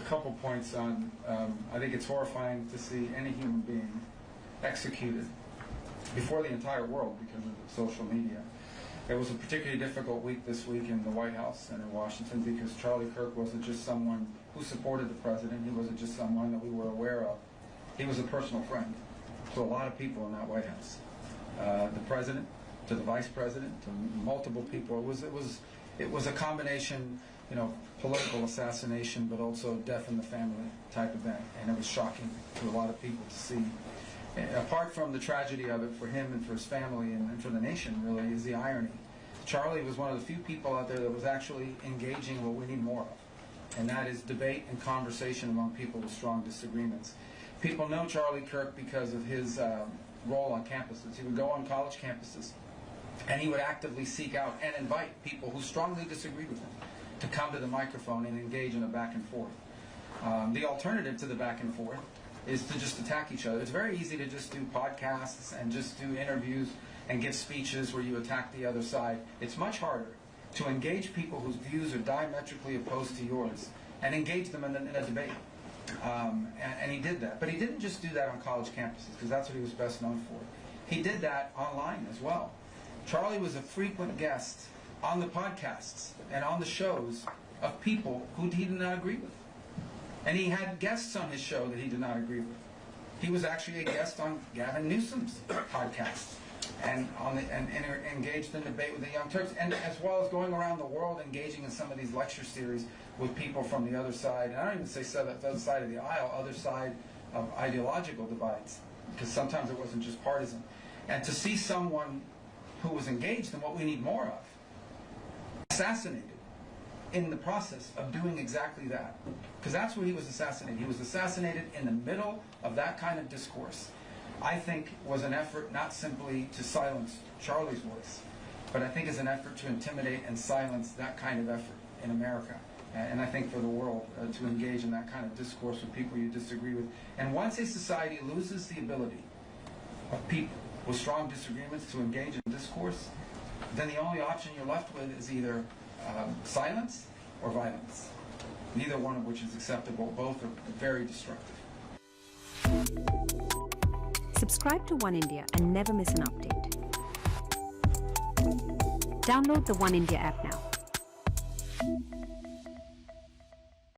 couple points on, I think it's horrifying to see any human being executed before the entire world because of social media. It was a particularly difficult week this week in the White House and in Washington because Charlie Kirk wasn't just someone who supported the president. He wasn't just someone that we were aware of. He was a personal friend to a lot of people in that White House. The president, to the vice president, to multiple people. It was a combination, political assassination, but also death in the family type event, and it was shocking to a lot of people to see. Apart from the tragedy of it for him and for his family and for the nation, really, is the irony. Charlie was one of the few people out there that was actually engaging what we need more of, and that is debate and conversation among people with strong disagreements. People know Charlie Kirk because of his role on campuses. He would go on college campuses, and he would actively seek out and invite people who strongly disagreed with him to come to the microphone and engage in a back and forth. The alternative to the back and forth is to just attack each other. It's very easy to just do podcasts and just do interviews and give speeches where you attack the other side. It's much harder to engage people whose views are diametrically opposed to yours and engage them in a debate. And he did that. But he didn't just do that on college campuses, because that's what he was best known for. He did that online as well. Charlie was a frequent guest on the podcasts and on the shows of people who he did not agree with. And he had guests on his show that he did not agree with. He was actually a guest on Gavin Newsom's podcast and engaged in debate with the Young Turks, and as well as going around the world engaging in some of these lecture series with people from the other side. And I don't even say the other side of the aisle, other side of ideological divides, because sometimes it wasn't just partisan. And to see someone who was engaged in what we need more of, assassinated in the process of doing exactly that. Because that's where he was assassinated. He was assassinated in the middle of that kind of discourse. I think was an effort not simply to silence Charlie's voice, but I think is an effort to intimidate and silence that kind of effort in America. And I think for the world, to engage in that kind of discourse with people you disagree with. And once a society loses the ability of people with strong disagreements to engage in discourse, then the only option you're left with is either silence or violence, neither one of which is acceptable. Both are very destructive. Subscribe to One India and never miss an update. Download the One India app now.